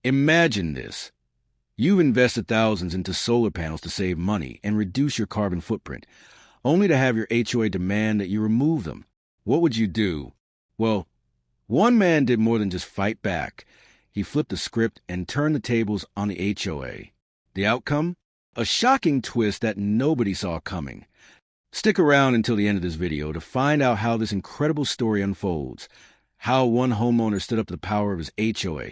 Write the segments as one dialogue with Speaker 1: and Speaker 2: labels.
Speaker 1: Imagine this. You've invested thousands into solar panels to save money and reduce your carbon footprint, only to have your HOA demand that you remove them. What would you do? Well, one man did more than just fight back. He flipped the script and turned the tables on the HOA. The outcome? A shocking twist that nobody saw coming. Stick around until the end of this video to find out how this incredible story unfolds, how one homeowner stood up to the power of his HOA,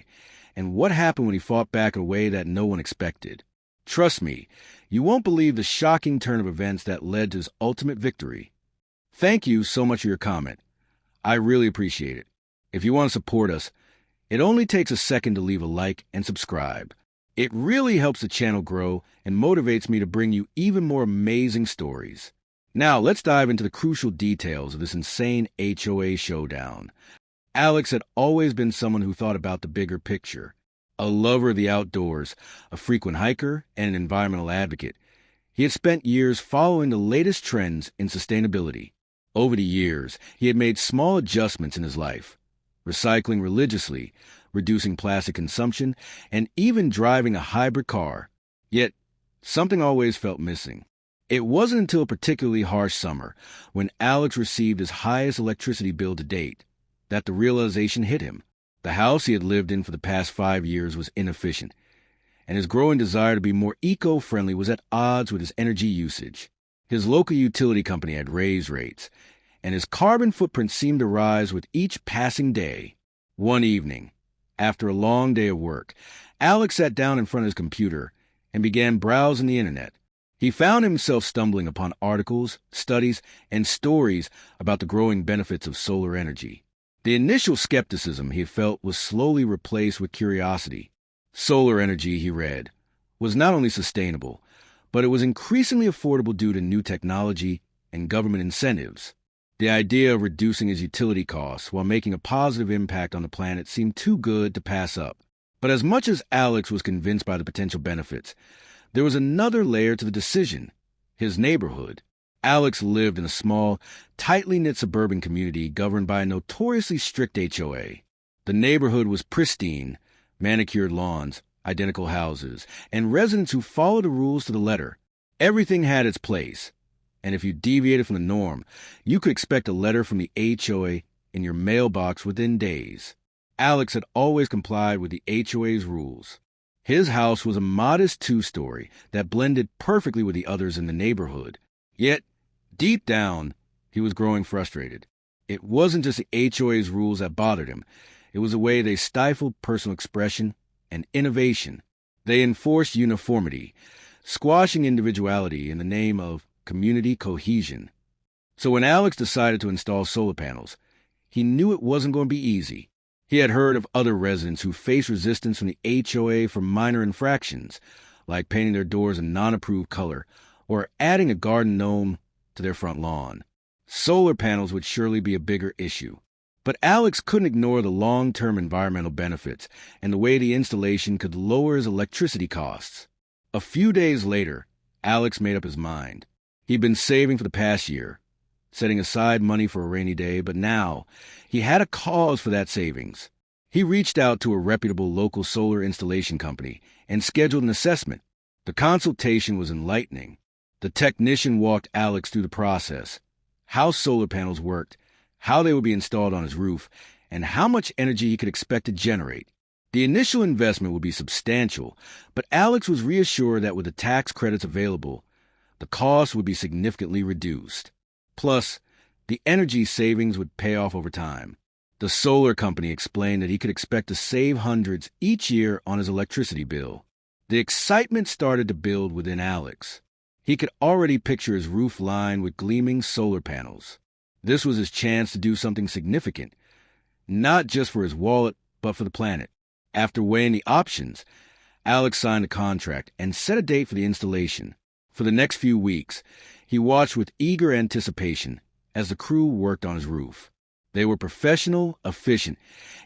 Speaker 1: and what happened when he fought back in a way that no one expected. Trust me, you won't believe the shocking turn of events that led to his ultimate victory. Thank you so much for your comment. I really appreciate it. If you want to support us, it only takes a second to leave a like and subscribe. It really helps the channel grow and motivates me to bring you even more amazing stories. Now, let's dive into the crucial details of this insane HOA showdown. Alex had always been someone who thought about the bigger picture. A lover of the outdoors, a frequent hiker, and an environmental advocate. He had spent years following the latest trends in sustainability. Over the years, he had made small adjustments in his life, recycling religiously, reducing plastic consumption, and even driving a hybrid car. Yet, something always felt missing. It wasn't until a particularly harsh summer, when Alex received his highest electricity bill to date, that the realization hit him. The house he had lived in for the past 5 years was inefficient, and his growing desire to be more eco-friendly was at odds with his energy usage. His local utility company had raised rates, and his carbon footprint seemed to rise with each passing day. One evening, after a long day of work, Alex sat down in front of his computer and began browsing the internet. He found himself stumbling upon articles, studies, and stories about the growing benefits of solar energy. The initial skepticism he felt was slowly replaced with curiosity. Solar energy, he read, was not only sustainable, but it was increasingly affordable due to new technology and government incentives. The idea of reducing his utility costs while making a positive impact on the planet seemed too good to pass up. But as much as Alex was convinced by the potential benefits, there was another layer to the decision: his neighborhood. Alex lived in a small, tightly knit suburban community governed by a notoriously strict HOA. The neighborhood was pristine, manicured lawns, identical houses, and residents who followed the rules to the letter. Everything had its place, and if you deviated from the norm, you could expect a letter from the HOA in your mailbox within days. Alex had always complied with the HOA's rules. His house was a modest 2-story that blended perfectly with the others in the neighborhood. Yet, deep down, he was growing frustrated. It wasn't just the HOA's rules that bothered him. It was the way they stifled personal expression and innovation. They enforced uniformity, squashing individuality in the name of community cohesion. So when Alex decided to install solar panels, he knew it wasn't going to be easy. He had heard of other residents who faced resistance from the HOA for minor infractions, like painting their doors a non-approved color or adding a garden gnome to their front lawn. Solar panels would surely be a bigger issue. But Alex couldn't ignore the long-term environmental benefits and the way the installation could lower his electricity costs. A few days later, Alex made up his mind. He'd been saving for the past year, setting aside money for a rainy day, but now he had a cause for that savings. He reached out to a reputable local solar installation company and scheduled an assessment. The consultation was enlightening. The technician walked Alex through the process, how solar panels worked, how they would be installed on his roof, and how much energy he could expect to generate. The initial investment would be substantial, but Alex was reassured that with the tax credits available, the cost would be significantly reduced. Plus, the energy savings would pay off over time. The solar company explained that he could expect to save hundreds each year on his electricity bill. The excitement started to build within Alex. He could already picture his roof lined with gleaming solar panels. This was his chance to do something significant, not just for his wallet, but for the planet. After weighing the options, Alex signed a contract and set a date for the installation. For the next few weeks, he watched with eager anticipation as the crew worked on his roof. They were professional, efficient,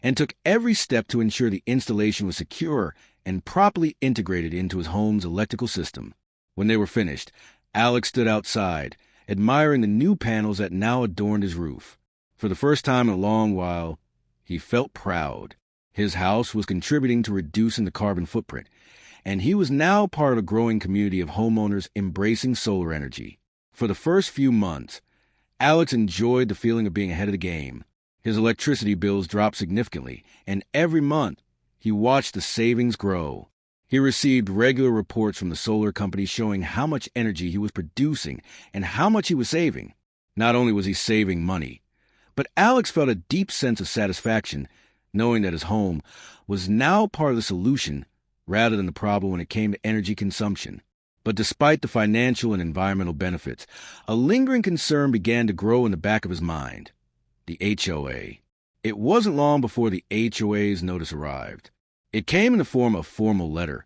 Speaker 1: and took every step to ensure the installation was secure and properly integrated into his home's electrical system. When they were finished, Alex stood outside, admiring the new panels that now adorned his roof. For the first time in a long while, he felt proud. His house was contributing to reducing the carbon footprint, and he was now part of a growing community of homeowners embracing solar energy. For the first few months, Alex enjoyed the feeling of being ahead of the game. His electricity bills dropped significantly, and every month, he watched the savings grow. He received regular reports from the solar company showing how much energy he was producing and how much he was saving. Not only was he saving money, but Alex felt a deep sense of satisfaction knowing that his home was now part of the solution rather than the problem when it came to energy consumption. But despite the financial and environmental benefits, a lingering concern began to grow in the back of his mind: the HOA. It wasn't long before the HOA's notice arrived. It came in the form of a formal letter,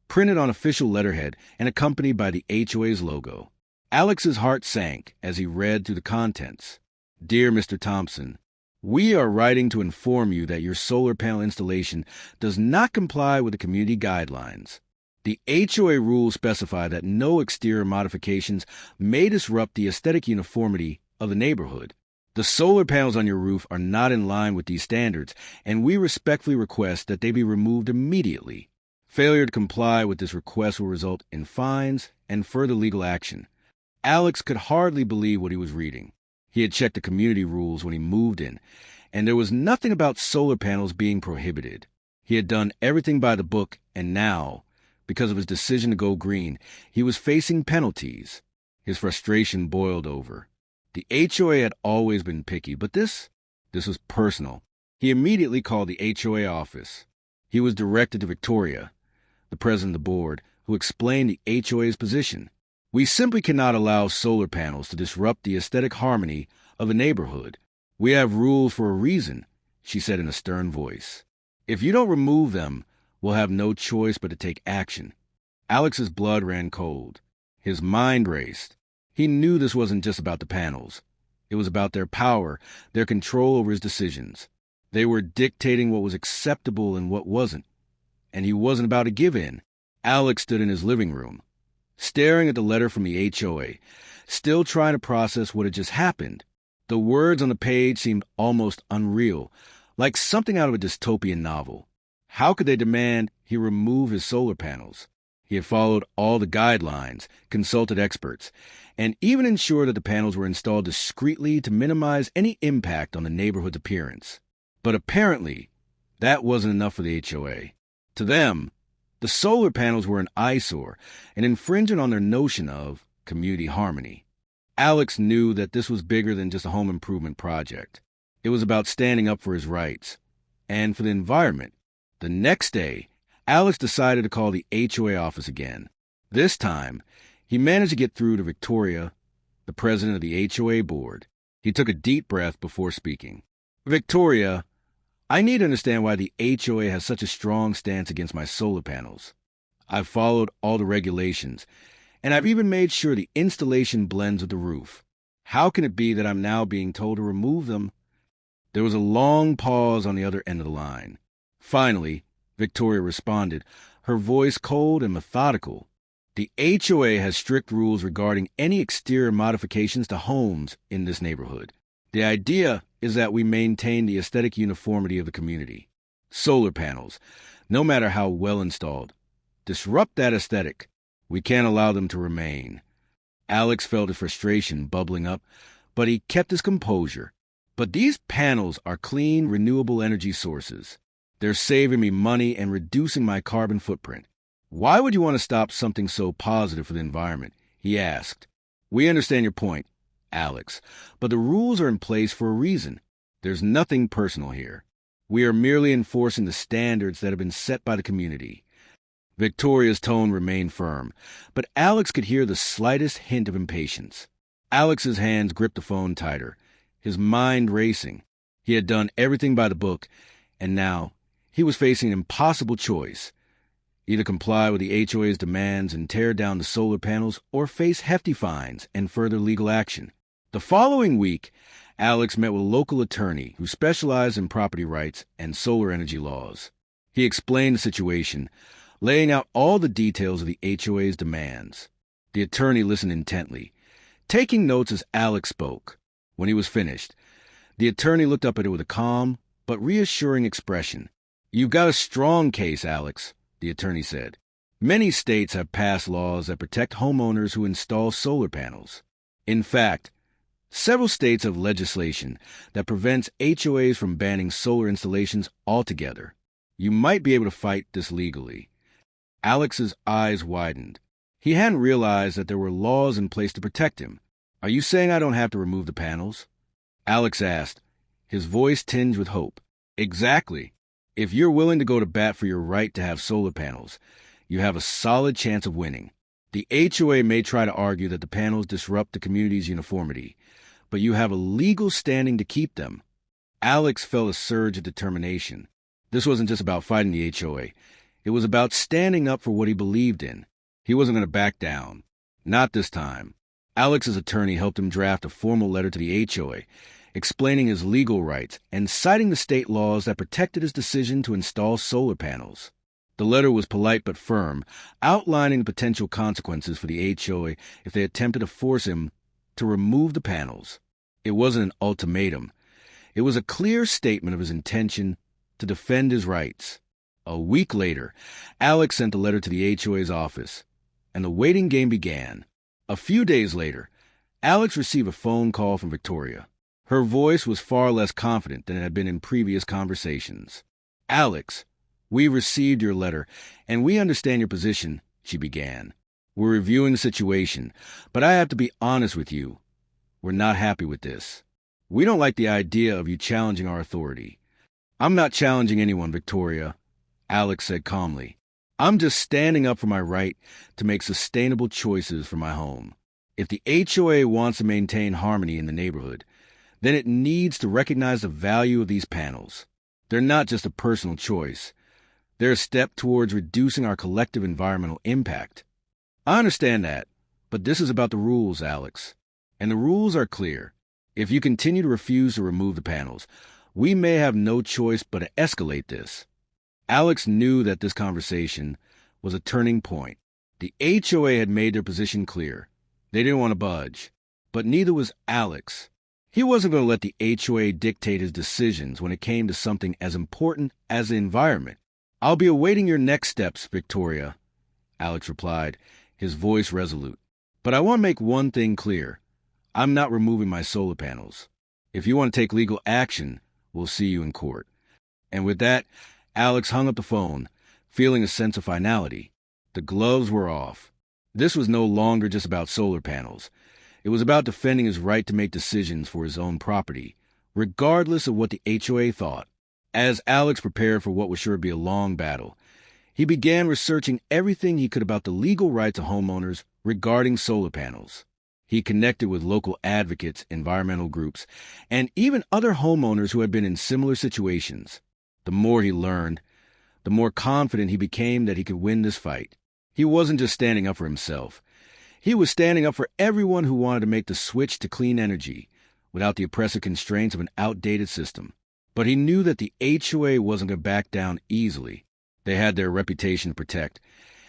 Speaker 1: printed on official letterhead and accompanied by the HOA's logo. Alex's heart sank as he read through the contents. "Dear Mr. Thompson, we are writing to inform you that your solar panel installation does not comply with the community guidelines. The HOA rules specify that no exterior modifications may disrupt the aesthetic uniformity of the neighborhood. The solar panels on your roof are not in line with these standards, and we respectfully request that they be removed immediately. Failure to comply with this request will result in fines and further legal action." Alex could hardly believe what he was reading. He had checked the community rules when he moved in, and there was nothing about solar panels being prohibited. He had done everything by the book, and now, because of his decision to go green, he was facing penalties. His frustration boiled over. The HOA had always been picky, but this was personal. He immediately called the HOA office. He was directed to Victoria, the president of the board, who explained the HOA's position. "We simply cannot allow solar panels to disrupt the aesthetic harmony of a neighborhood. We have rules for a reason," she said in a stern voice. "If you don't remove them, we'll have no choice but to take action." Alex's blood ran cold. His mind raced. He knew this wasn't just about the panels. It was about their power, their control over his decisions. They were dictating what was acceptable and what wasn't. And he wasn't about to give in. Alex stood in his living room, staring at the letter from the HOA, still trying to process what had just happened. The words on the page seemed almost unreal, like something out of a dystopian novel. How could they demand he remove his solar panels? He had followed all the guidelines, consulted experts, and even ensured that the panels were installed discreetly to minimize any impact on the neighborhood's appearance. But apparently, that wasn't enough for the HOA. To them, the solar panels were an eyesore, an infringement on their notion of community harmony. Alex knew that this was bigger than just a home improvement project. It was about standing up for his rights and for the environment. The next day, Alex decided to call the HOA office again. This time, he managed to get through to Victoria, the president of the HOA board. He took a deep breath before speaking. "Victoria, I need to understand why the HOA has such a strong stance against my solar panels. I've followed all the regulations, and I've even made sure the installation blends with the roof. How can it be that I'm now being told to remove them?" There was a long pause on the other end of the line. Finally, Victoria responded, her voice cold and methodical. "The HOA has strict rules regarding any exterior modifications to homes in this neighborhood. The idea is that we maintain the aesthetic uniformity of the community. Solar panels, no matter how well installed, disrupt that aesthetic. We can't allow them to remain." Alex felt his frustration bubbling up, but he kept his composure. "But these panels are clean, renewable energy sources. They're saving me money and reducing my carbon footprint. Why would you want to stop something so positive for the environment?" he asked. "We understand your point, Alex, but the rules are in place for a reason. There's nothing personal here. We are merely enforcing the standards that have been set by the community." Victoria's tone remained firm, but Alex could hear the slightest hint of impatience. Alex's hands gripped the phone tighter, his mind racing. He had done everything by the book, and now he was facing an impossible choice: either comply with the HOA's demands and tear down the solar panels, or face hefty fines and further legal action. The following week, Alex met with a local attorney who specialized in property rights and solar energy laws. He explained the situation, laying out all the details of the HOA's demands. The attorney listened intently, taking notes as Alex spoke. When he was finished, the attorney looked up at her with a calm but reassuring expression. You've got a strong case, Alex, the attorney said. Many states have passed laws that protect homeowners who install solar panels. In fact, several states have legislation that prevents HOAs from banning solar installations altogether. You might be able to fight this legally. Alex's eyes widened. He hadn't realized that there were laws in place to protect him. Are you saying I don't have to remove the panels? Alex asked, his voice tinged with hope. Exactly. If you're willing to go to bat for your right to have solar panels, you have a solid chance of winning. The HOA may try to argue that the panels disrupt the community's uniformity, but you have a legal standing to keep them. Alex felt a surge of determination. This wasn't just about fighting the HOA. It was about standing up for what he believed in. He wasn't going to back down. Not this time. Alex's attorney helped him draft a formal letter to the HOA, explaining his legal rights and citing the state laws that protected his decision to install solar panels. The letter was polite but firm, outlining the potential consequences for the HOA if they attempted to force him to remove the panels. It wasn't an ultimatum. It was a clear statement of his intention to defend his rights. A week later, Alex sent the letter to the HOA's office, and the waiting game began. A few days later, Alex received a phone call from Victoria. Her voice was far less confident than it had been in previous conversations. Alex, we received your letter, and we understand your position, she began. We're reviewing the situation, but I have to be honest with you. We're not happy with this. We don't like the idea of you challenging our authority. I'm not challenging anyone, Victoria, Alex said calmly. I'm just standing up for my right to make sustainable choices for my home. If the HOA wants to maintain harmony in the neighborhood, then it needs to recognize the value of these panels. They're not just a personal choice. They're a step towards reducing our collective environmental impact. I understand that, but this is about the rules, Alex. And the rules are clear. If you continue to refuse to remove the panels, we may have no choice but to escalate this. Alex knew that this conversation was a turning point. The HOA had made their position clear. They didn't want to budge. But neither was Alex. He wasn't going to let the HOA dictate his decisions when it came to something as important as the environment. I'll be awaiting your next steps, Victoria, Alex replied, his voice resolute. But I want to make one thing clear. I'm not removing my solar panels. If you want to take legal action, we'll see you in court. And with that, Alex hung up the phone, feeling a sense of finality. The gloves were off. This was no longer just about solar panels. It was about defending his right to make decisions for his own property, regardless of what the HOA thought. As Alex prepared for what was sure to be a long battle, he began researching everything he could about the legal rights of homeowners regarding solar panels. He connected with local advocates, environmental groups, and even other homeowners who had been in similar situations. The more he learned, the more confident he became that he could win this fight. He wasn't just standing up for himself. He was standing up for everyone who wanted to make the switch to clean energy without the oppressive constraints of an outdated system. But he knew that the HOA wasn't going to back down easily. They had their reputation to protect,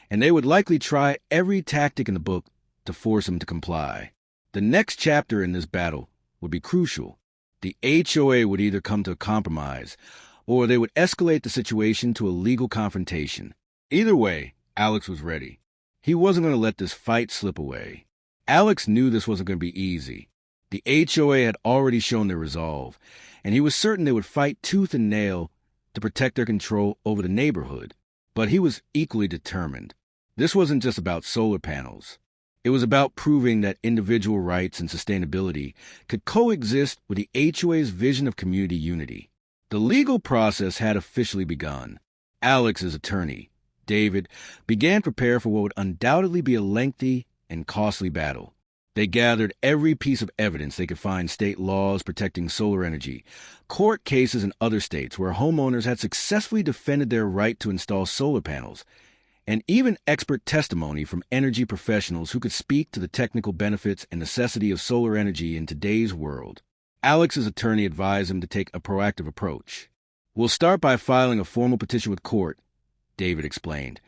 Speaker 1: and they would likely try every tactic in the book to force him to comply. The next chapter in this battle would be crucial. The HOA would either come to a compromise, or they would escalate the situation to a legal confrontation. Either way, Alex was ready. He wasn't going to let this fight slip away. Alex knew this wasn't going to be easy. The HOA had already shown their resolve, and he was certain they would fight tooth and nail to protect their control over the neighborhood. But he was equally determined. This wasn't just about solar panels. It was about proving that individual rights and sustainability could coexist with the HOA's vision of community unity. The legal process had officially begun. Alex's attorney, David, began to prepare for what would undoubtedly be a lengthy and costly battle. They gathered every piece of evidence they could find: state laws protecting solar energy, court cases in other states where homeowners had successfully defended their right to install solar panels, and even expert testimony from energy professionals who could speak to the technical benefits and necessity of solar energy in today's world. Alex's attorney advised him to take a proactive approach. "We'll start by filing a formal petition with court," David explained,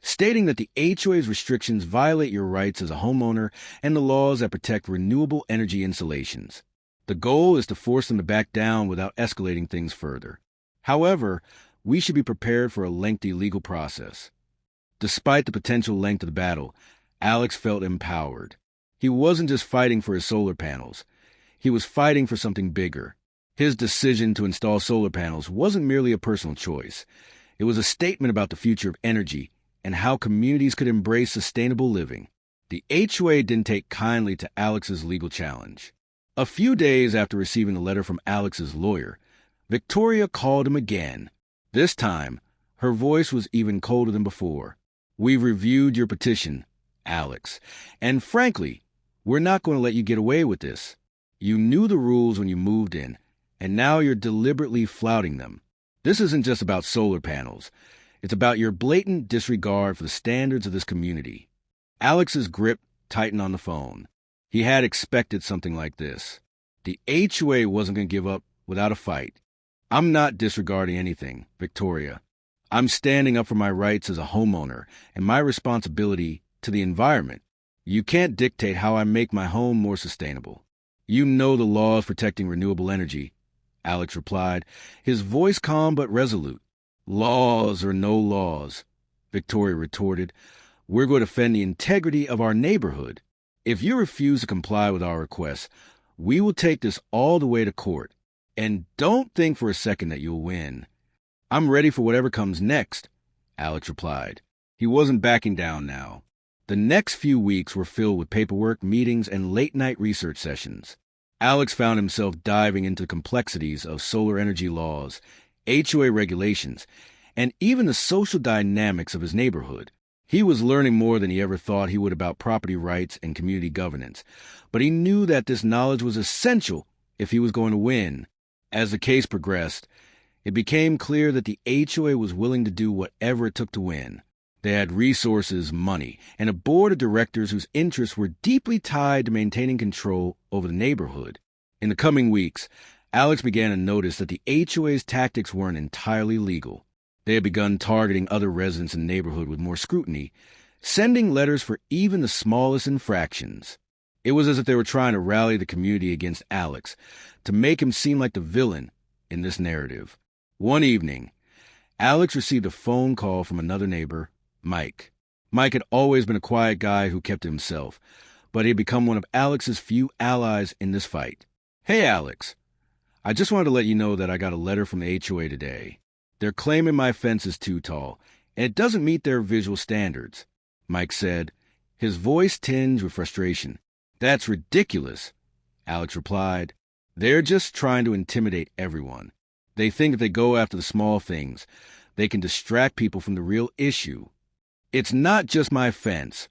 Speaker 1: stating that the HOA's restrictions violate your rights as a homeowner and the laws that protect renewable energy installations. The goal is to force them to back down without escalating things further. However, we should be prepared for a lengthy legal process. Despite the potential length of the battle, Alex felt empowered. He wasn't just fighting for his solar panels. He was fighting for something bigger. His decision to install solar panels wasn't merely a personal choice. It was a statement about the future of energy and how communities could embrace sustainable living. The HOA didn't take kindly to Alex's legal challenge. A few days after receiving the letter from Alex's lawyer, Victoria called him again. This time, her voice was even colder than before. "We've reviewed your petition, Alex, and frankly, we're not going to let you get away with this. You knew the rules when you moved in, and now you're deliberately flouting them. This isn't just about solar panels. It's about your blatant disregard for the standards of this community." Alex's grip tightened on the phone. He had expected something like this. The HOA wasn't going to give up without a fight. "I'm not disregarding anything, Victoria. I'm standing up for my rights as a homeowner and my responsibility to the environment. You can't dictate how I make my home more sustainable. You know the laws protecting renewable energy," Alex replied, his voice calm but resolute. "Laws or no laws," Victoria retorted, "we're going to defend the integrity of our neighborhood. If you refuse to comply with our requests, we will take this all the way to court. And don't think for a second that you'll win." "I'm ready for whatever comes next," Alex replied. He wasn't backing down now. The next few weeks were filled with paperwork, meetings, and late-night research sessions. Alex found himself diving into the complexities of solar energy laws, HOA regulations, and even the social dynamics of his neighborhood. He was learning more than he ever thought he would about property rights and community governance, but he knew that this knowledge was essential if he was going to win. As the case progressed, it became clear that the HOA was willing to do whatever it took to win. They had resources, money, and a board of directors whose interests were deeply tied to maintaining control over the neighborhood. In the coming weeks, Alex began to notice that the HOA's tactics weren't entirely legal. They had begun targeting other residents in the neighborhood with more scrutiny, sending letters for even the smallest infractions. It was as if they were trying to rally the community against Alex, to make him seem like the villain in this narrative. One evening, Alex received a phone call from another neighbor, Mike. Mike had always been a quiet guy who kept to himself, but he had become one of Alex's few allies in this fight. "Hey, Alex. I just wanted to let you know that I got a letter from the HOA today. They're claiming my fence is too tall, and it doesn't meet their visual standards," Mike said, his voice tinged with frustration. "That's ridiculous," Alex replied. "They're just trying to intimidate everyone. They think if they go after the small things, they can distract people from the real issue." "It's not just my fence,"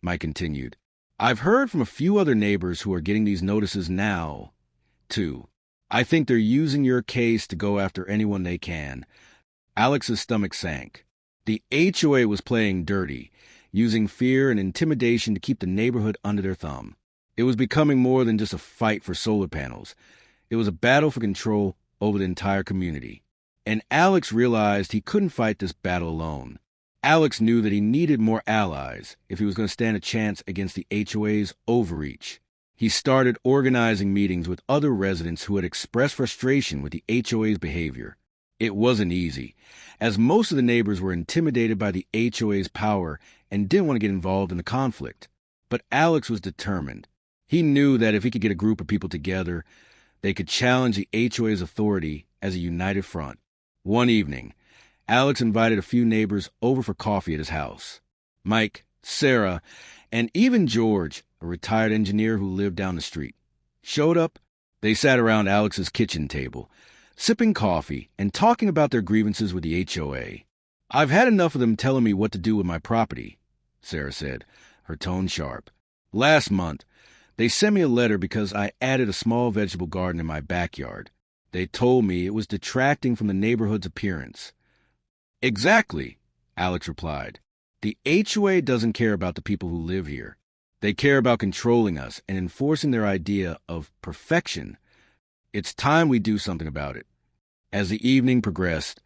Speaker 1: Mike continued. "I've heard from a few other neighbors who are getting these notices now, too. I think they're using your case to go after anyone they can." Alex's stomach sank. The HOA was playing dirty, using fear and intimidation to keep the neighborhood under their thumb. It was becoming more than just a fight for solar panels. It was a battle for control over the entire community. And Alex realized he couldn't fight this battle alone. Alex knew that he needed more allies if he was going to stand a chance against the HOA's overreach. He started organizing meetings with other residents who had expressed frustration with the HOA's behavior. It wasn't easy, as most of the neighbors were intimidated by the HOA's power and didn't want to get involved in the conflict. But Alex was determined. He knew that if he could get a group of people together, they could challenge the HOA's authority as a united front. One evening, Alex invited a few neighbors over for coffee at his house. Mike, Sarah, and even George, a retired engineer who lived down the street, showed up. They sat around Alex's kitchen table, sipping coffee and talking about their grievances with the HOA. "I've had enough of them telling me what to do with my property," Sarah said, her tone sharp. "Last month, they sent me a letter because I added a small vegetable garden in my backyard. They told me it was detracting from the neighborhood's appearance." "Exactly," Alex replied. "The HOA doesn't care about the people who live here. They care about controlling us and enforcing their idea of perfection. It's time we do something about it." As the evening progressed,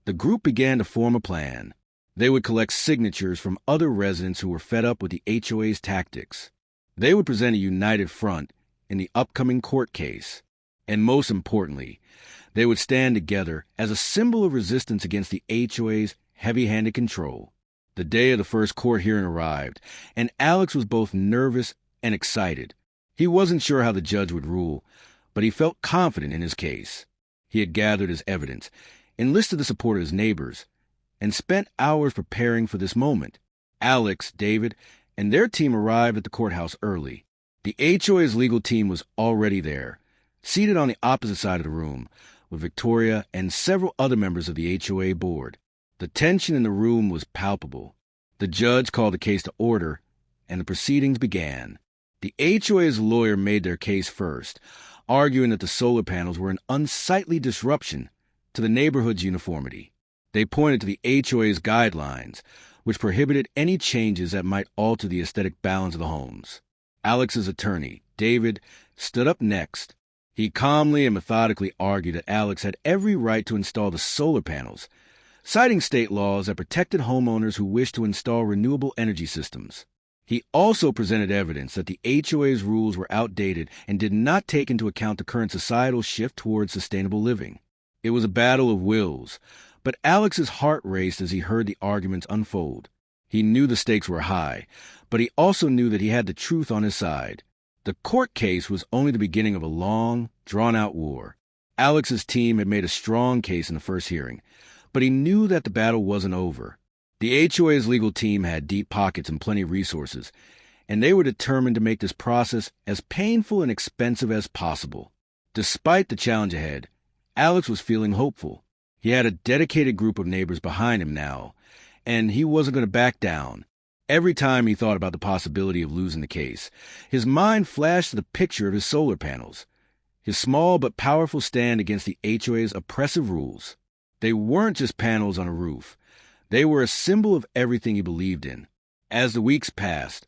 Speaker 1: the group began to form a plan. They would collect signatures from other residents who were fed up with the HOA's tactics. They would present a united front in the upcoming court case. And most importantly, They would stand together as a symbol of resistance against the HOA's heavy-handed control. The day of the first court hearing arrived, and Alex was both nervous and excited. He wasn't sure how the judge would rule, but he felt confident in his case. He had gathered his evidence, enlisted the support of his neighbors, and spent hours preparing for this moment. Alex, David, and their team arrived at the courthouse early. The HOA's legal team was already there, seated on the opposite side of the room, with Victoria and several other members of the HOA board. The tension in the room was palpable. The judge called the case to order, and the proceedings began. The HOA's lawyer made their case first, arguing that the solar panels were an unsightly disruption to the neighborhood's uniformity. They pointed to the HOA's guidelines, which prohibited any changes that might alter the aesthetic balance of the homes. Alex's attorney, David, stood up next. He calmly and methodically argued that Alex had every right to install the solar panels, citing state laws that protected homeowners who wished to install renewable energy systems. He also presented evidence that the HOA's rules were outdated and did not take into account the current societal shift towards sustainable living. It was a battle of wills, but Alex's heart raced as he heard the arguments unfold. He knew the stakes were high, but he also knew that he had the truth on his side. The court case was only the beginning of a long, drawn-out war. Alex's team had made a strong case in the first hearing, but he knew that the battle wasn't over. The HOA's legal team had deep pockets and plenty of resources, and they were determined to make this process as painful and expensive as possible. Despite the challenge ahead, Alex was feeling hopeful. He had a dedicated group of neighbors behind him now, and he wasn't going to back down. Every time he thought about the possibility of losing the case, his mind flashed to the picture of his solar panels, his small but powerful stand against the HOA's oppressive rules. They weren't just panels on a roof. They were a symbol of everything he believed in. As the weeks passed,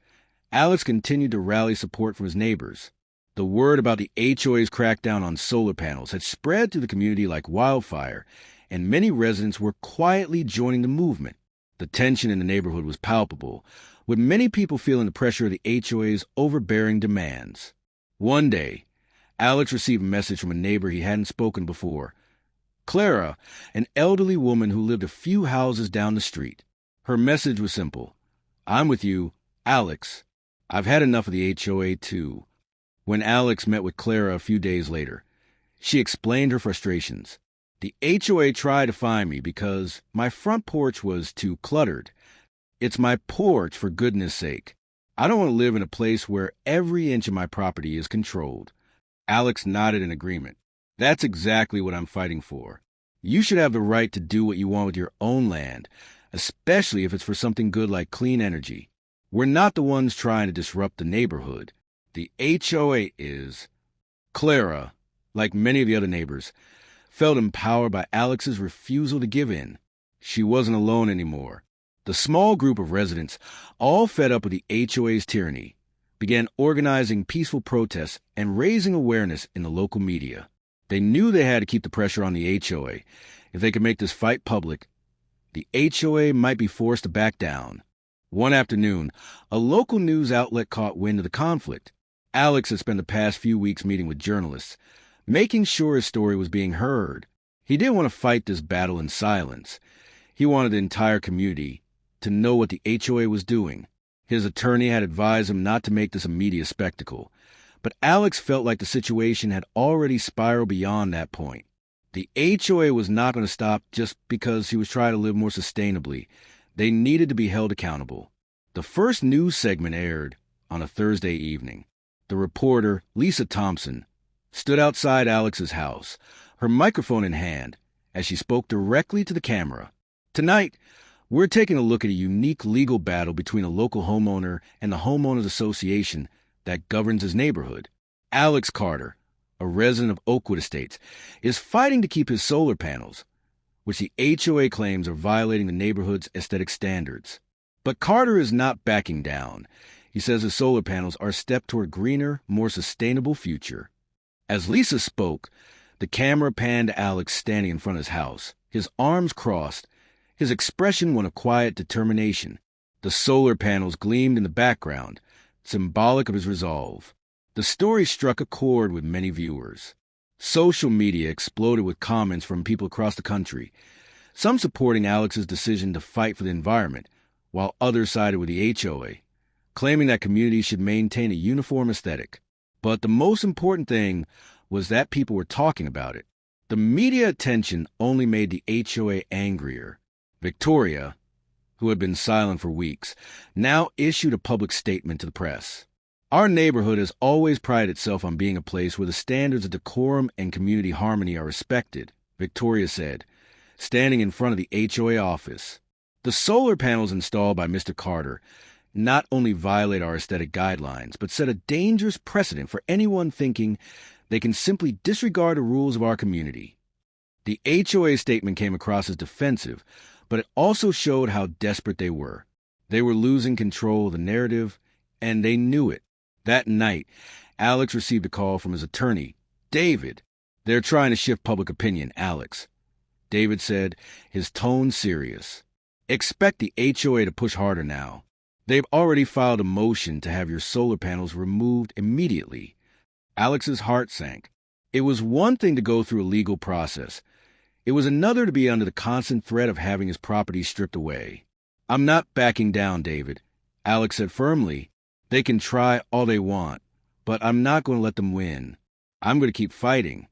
Speaker 1: Alex continued to rally support from his neighbors. The word about the HOA's crackdown on solar panels had spread through the community like wildfire, and many residents were quietly joining the movement. The tension in the neighborhood was palpable, with many people feeling the pressure of the HOA's overbearing demands. One day, Alex received a message from a neighbor he hadn't spoken before. Clara, an elderly woman who lived a few houses down the street. Her message was simple. "I'm with you, Alex. I've had enough of the HOA too." When Alex met with Clara a few days later, she explained her frustrations. "The HOA tried to fine me because my front porch was too cluttered. It's my porch, for goodness sake. I don't want to live in a place where every inch of my property is controlled." Alex nodded in agreement. "That's exactly what I'm fighting for. You should have the right to do what you want with your own land, especially if it's for something good like clean energy. We're not the ones trying to disrupt the neighborhood. The HOA is." Clara, like many of the other neighbors, felt empowered by Alex's refusal to give in. She wasn't alone anymore. The small group of residents, all fed up with the HOA's tyranny, began organizing peaceful protests and raising awareness in the local media. They knew they had to keep the pressure on the HOA. If they could make this fight public, the HOA might be forced to back down. One afternoon, a local news outlet caught wind of the conflict. Alex had spent the past few weeks meeting with journalists, making sure his story was being heard. He didn't want to fight this battle in silence. He wanted the entire community to know what the HOA was doing. His attorney had advised him not to make this a media spectacle, but Alex felt like the situation had already spiraled beyond that point. The HOA was not going to stop just because he was trying to live more sustainably. They needed to be held accountable. The first news segment aired on a Thursday evening. The reporter, Lisa Thompson, stood outside Alex's house, her microphone in hand, as she spoke directly to the camera. "Tonight, we're taking a look at a unique legal battle between a local homeowner and the Homeowners Association that governs his neighborhood. Alex Carter, a resident of Oakwood Estates, is fighting to keep his solar panels, which the HOA claims are violating the neighborhood's aesthetic standards. But Carter is not backing down. He says his solar panels are a step toward a greener, more sustainable future." As Lisa spoke, the camera panned to Alex standing in front of his house, his arms crossed, his expression one of quiet determination. The solar panels gleamed in the background, symbolic of his resolve. The story struck a chord with many viewers. Social media exploded with comments from people across the country, some supporting Alex's decision to fight for the environment, while others sided with the HOA, claiming that communities should maintain a uniform aesthetic. But the most important thing was that people were talking about it. The media attention only made the HOA angrier. Victoria, who had been silent for weeks, now issued a public statement to the press. Our neighborhood has always prided itself on being a place where the standards of decorum and community harmony are respected, Victoria said, standing in front of the HOA office. The solar panels installed by Mr. Carter not only violate our aesthetic guidelines, but set a dangerous precedent for anyone thinking they can simply disregard the rules of our community. The HOA statement came across as defensive, but it also showed how desperate they were. They were losing control of the narrative, and they knew it. That night, Alex received a call from his attorney, David. "They're trying to shift public opinion, Alex," David said, his tone serious. "Expect the HOA to push harder now. They've already filed a motion to have your solar panels removed immediately." Alex's heart sank. It was one thing to go through a legal process. It was another to be under the constant threat of having his property stripped away. "I'm not backing down, David," Alex said firmly. "They can try all they want, but I'm not going to let them win. I'm going to keep fighting."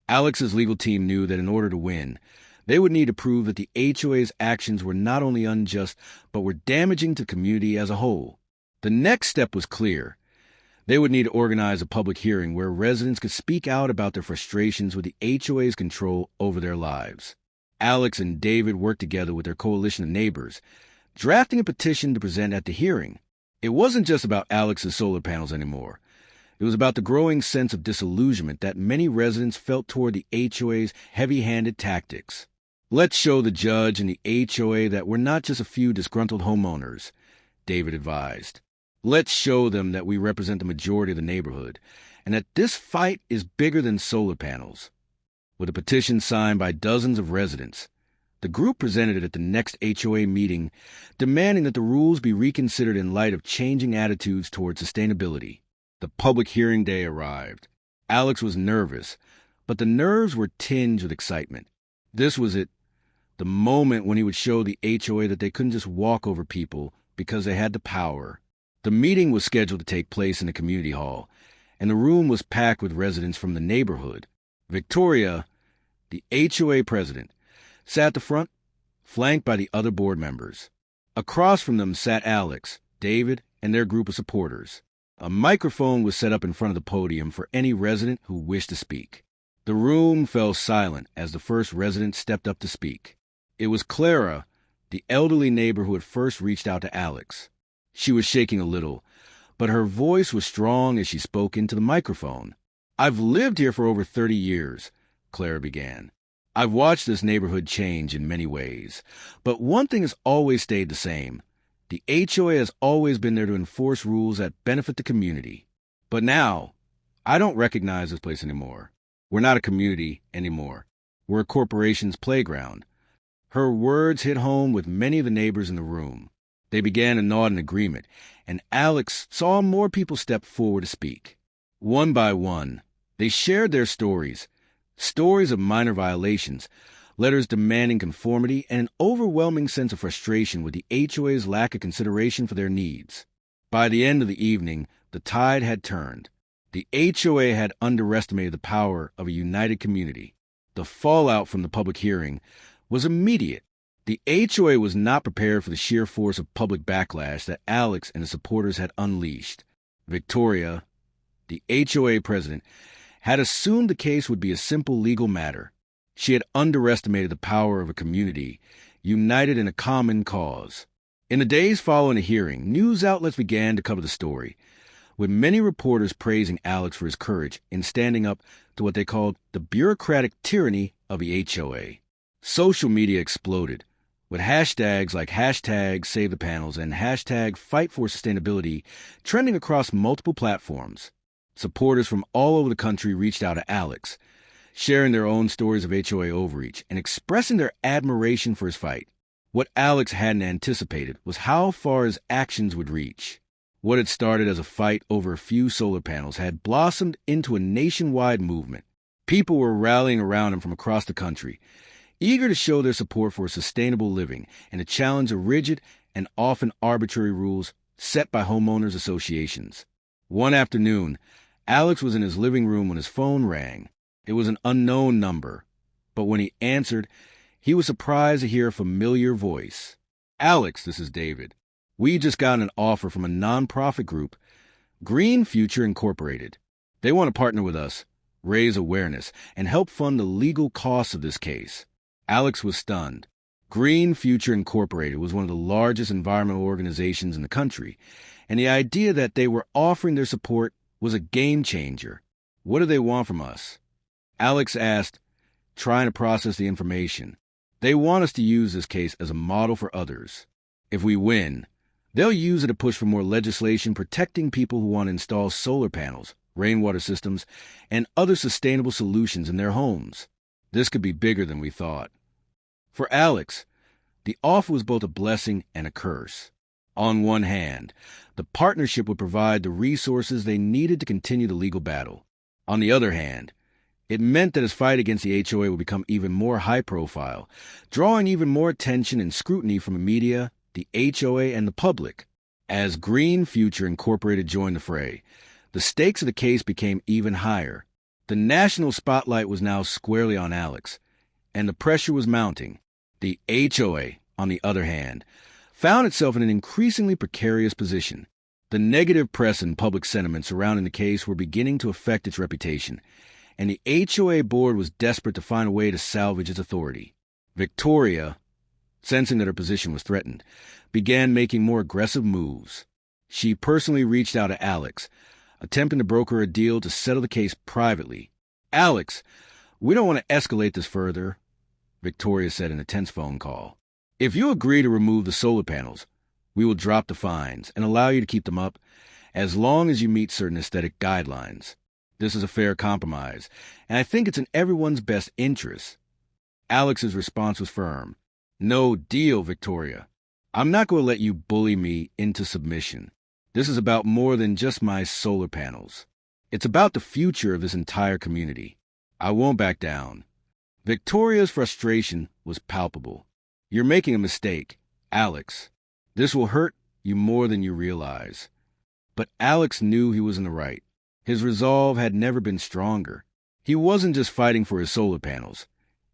Speaker 1: Alex's legal team knew that in order to win, they would need to prove that the HOA's actions were not only unjust, but were damaging to the community as a whole. The next step was clear. They would need to organize a public hearing where residents could speak out about their frustrations with the HOA's control over their lives. Alex and David worked together with their coalition of neighbors, drafting a petition to present at the hearing. It wasn't just about Alex's solar panels anymore. It was about the growing sense of disillusionment that many residents felt toward the HOA's heavy-handed tactics. "Let's show the judge and the HOA that we're not just a few disgruntled homeowners," David advised. "Let's show them that we represent the majority of the neighborhood, and that this fight is bigger than solar panels." With a petition signed by dozens of residents, the group presented it at the next HOA meeting, demanding that the rules be reconsidered in light of changing attitudes toward sustainability. The public hearing day arrived. Alex was nervous, but the nerves were tinged with excitement. This was it, the moment when he would show the HOA that they couldn't just walk over people because they had the power. The meeting was scheduled to take place in the community hall, and the room was packed with residents from the neighborhood. Victoria, the HOA president, sat at the front, flanked by the other board members. Across from them sat Alex, David, and their group of supporters. A microphone was set up in front of the podium for any resident who wished to speak. The room fell silent as the first resident stepped up to speak. It was Clara, the elderly neighbor who had first reached out to Alex. She was shaking a little, but her voice was strong as she spoke into the microphone. "I've lived here for over 30 years, Clara began. "I've watched this neighborhood change in many ways, but one thing has always stayed the same. The HOA has always been there to enforce rules that benefit the community. But now, I don't recognize this place anymore. We're not a community anymore. We're a corporation's playground." Her words hit home with many of the neighbors in the room. They began to nod in agreement, and Alex saw more people step forward to speak. One by one, they shared their stories of minor violations, letters demanding conformity, and an overwhelming sense of frustration with the HOA's lack of consideration for their needs. By the end of the evening, the tide had turned. The HOA had underestimated the power of a united community. The fallout from the public hearing was immediate. The HOA was not prepared for the sheer force of public backlash that Alex and his supporters had unleashed. Victoria, the HOA president, had assumed the case would be a simple legal matter. She had underestimated the power of a community united in a common cause. In the days following the hearing, news outlets began to cover the story, with many reporters praising Alex for his courage in standing up to what they called the bureaucratic tyranny of the HOA. Social media exploded, with hashtags like #SaveThePanels and #FightForSustainability trending across multiple platforms. Supporters from all over the country reached out to Alex, sharing their own stories of HOA overreach and expressing their admiration for his fight. What Alex hadn't anticipated was how far his actions would reach. What had started as a fight over a few solar panels had blossomed into a nationwide movement. People were rallying around him from across the country, eager to show their support for sustainable living and to challenge the rigid and often arbitrary rules set by homeowners associations. One afternoon, Alex was in his living room when his phone rang. It was an unknown number, but when he answered, he was surprised to hear a familiar voice. "Alex, this is David. We just got an offer from a nonprofit group, Green Future Incorporated. They want to partner with us, raise awareness, and help fund the legal costs of this case." Alex was stunned. Green Future Incorporated was one of the largest environmental organizations in the country, and the idea that they were offering their support was a game changer. "What do they want from us?" Alex asked, trying to process the information. "They want us to use this case as a model for others. If we win, they'll use it to push for more legislation protecting people who want to install solar panels, rainwater systems, and other sustainable solutions in their homes. This could be bigger than we thought." For Alex, the offer was both a blessing and a curse. On one hand, the partnership would provide the resources they needed to continue the legal battle. On the other hand, it meant that his fight against the HOA would become even more high-profile, drawing even more attention and scrutiny from the media, the HOA, and the public. As Green Future Incorporated joined the fray, the stakes of the case became even higher. The national spotlight was now squarely on Alex, and the pressure was mounting. The HOA, on the other hand, found itself in an increasingly precarious position. The negative press and public sentiment surrounding the case were beginning to affect its reputation, and the HOA board was desperate to find a way to salvage its authority. Victoria, sensing that her position was threatened, began making more aggressive moves. She personally reached out to Alex, attempting to broker a deal to settle the case privately. "Alex, we don't want to escalate this further," Victoria said in a tense phone call. "If you agree to remove the solar panels, we will drop the fines and allow you to keep them up as long as you meet certain aesthetic guidelines. This is a fair compromise, and I think it's in everyone's best interest." Alex's response was firm. "No deal, Victoria. I'm not going to let you bully me into submission. This is about more than just my solar panels. It's about the future of this entire community. I won't back down." Victoria's frustration was palpable. "You're making a mistake, Alex. This will hurt you more than you realize." But Alex knew he was in the right. His resolve had never been stronger. He wasn't just fighting for his solar panels.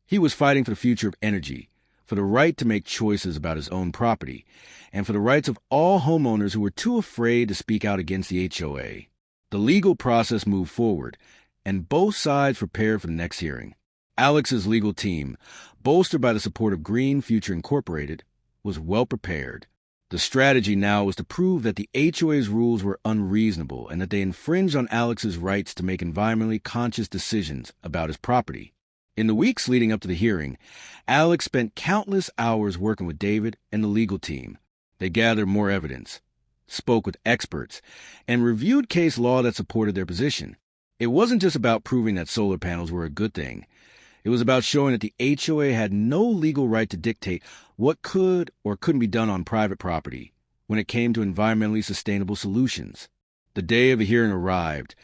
Speaker 1: He was fighting for the future of energy, for the right to make choices about his own property, and for the rights of all homeowners who were too afraid to speak out against the HOA. The legal process moved forward, and both sides prepared for the next hearing. Alex's legal team, bolstered by the support of Green Future Incorporated, was well prepared. The strategy now was to prove that the HOA's rules were unreasonable and that they infringed on Alex's rights to make environmentally conscious decisions about his property. In the weeks leading up to the hearing, Alex spent countless hours working with David and the legal team. They gathered more evidence, spoke with experts, and reviewed case law that supported their position. It wasn't just about proving that solar panels were a good thing. It was about showing that the HOA had no legal right to dictate what could or couldn't be done on private property when it came to environmentally sustainable solutions. The day of the hearing arrived,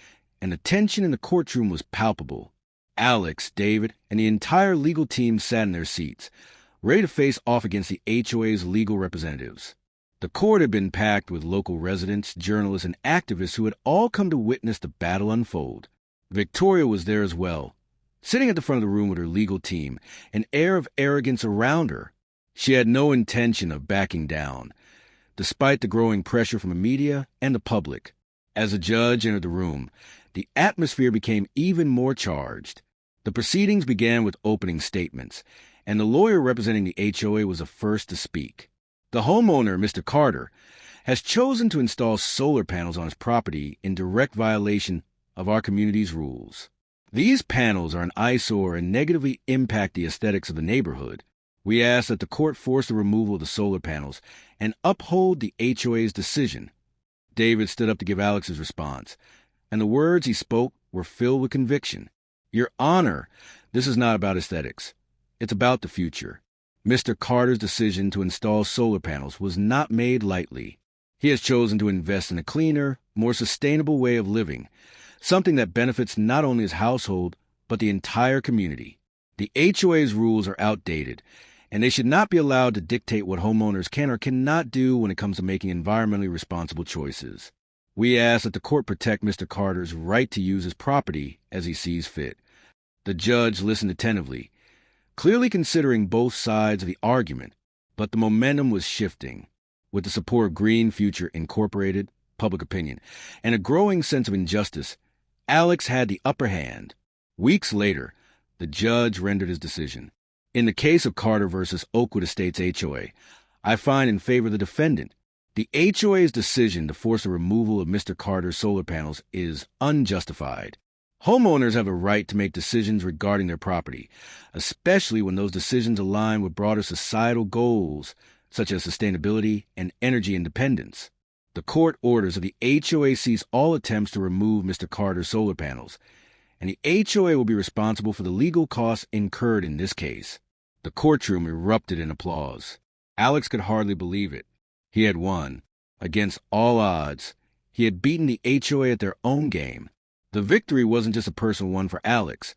Speaker 1: and the tension in the courtroom was palpable. Alex, David, and the entire legal team sat in their seats, ready to face off against the HOA's legal representatives. The court had been packed with local residents, journalists, and activists who had all come to witness the battle unfold. Victoria was there as well, sitting at the front of the room with her legal team, an air of arrogance around her. She had no intention of backing down, despite the growing pressure from the media and the public. As the judge entered the room, the atmosphere became even more charged. The proceedings began with opening statements, and the lawyer representing the HOA was the first to speak. The homeowner, Mr. Carter, has chosen to install solar panels on his property in direct violation of our community's rules. These panels are an eyesore and negatively impact the aesthetics of the neighborhood. We ask that the court force the removal of the solar panels and uphold the HOA's decision. David stood up to give Alex's response, and the words he spoke were filled with conviction. "Your Honor, this is not about aesthetics. It's about the future. Mr. Carter's decision to install solar panels was not made lightly. He has chosen to invest in a cleaner, more sustainable way of living, something that benefits not only his household, but the entire community. The HOA's rules are outdated, and they should not be allowed to dictate what homeowners can or cannot do when it comes to making environmentally responsible choices. We ask that the court protect Mr. Carter's right to use his property as he sees fit. The judge listened attentively, clearly considering both sides of the argument, but the momentum was shifting. With the support of Green Future Incorporated, public opinion, and a growing sense of injustice, Alex had the upper hand. Weeks later, the judge rendered his decision. In the case of Carter versus Oakwood Estates HOA, I find in favor of the defendant. The HOA's decision to force the removal of Mr. Carter's solar panels is unjustified. Homeowners have a right to make decisions regarding their property, especially when those decisions align with broader societal goals, such as sustainability and energy independence. The court orders that the HOA cease all attempts to remove Mr. Carter's solar panels, and the HOA will be responsible for the legal costs incurred in this case. The courtroom erupted in applause. Alex could hardly believe it. He had won. Against all odds, he had beaten the HOA at their own game. The victory wasn't just a personal one for Alex.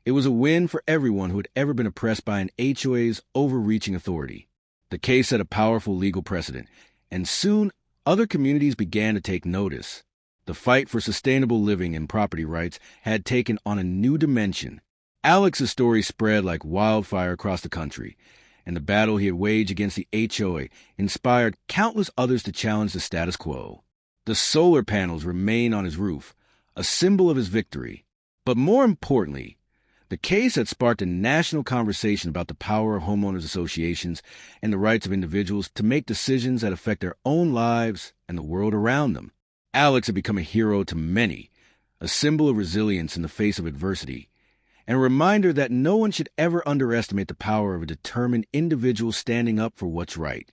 Speaker 1: It was a win for everyone who had ever been oppressed by an HOA's overreaching authority. The case set a powerful legal precedent, and soon other communities began to take notice. The fight for sustainable living and property rights had taken on a new dimension. Alex's story spread like wildfire across the country, and the battle he had waged against the HOA inspired countless others to challenge the status quo. The solar panels remain on his roof, a symbol of his victory. But more importantly, the case had sparked a national conversation about the power of homeowners associations and the rights of individuals to make decisions that affect their own lives and the world around them. Alex had become a hero to many, a symbol of resilience in the face of adversity, and a reminder that no one should ever underestimate the power of a determined individual standing up for what's right.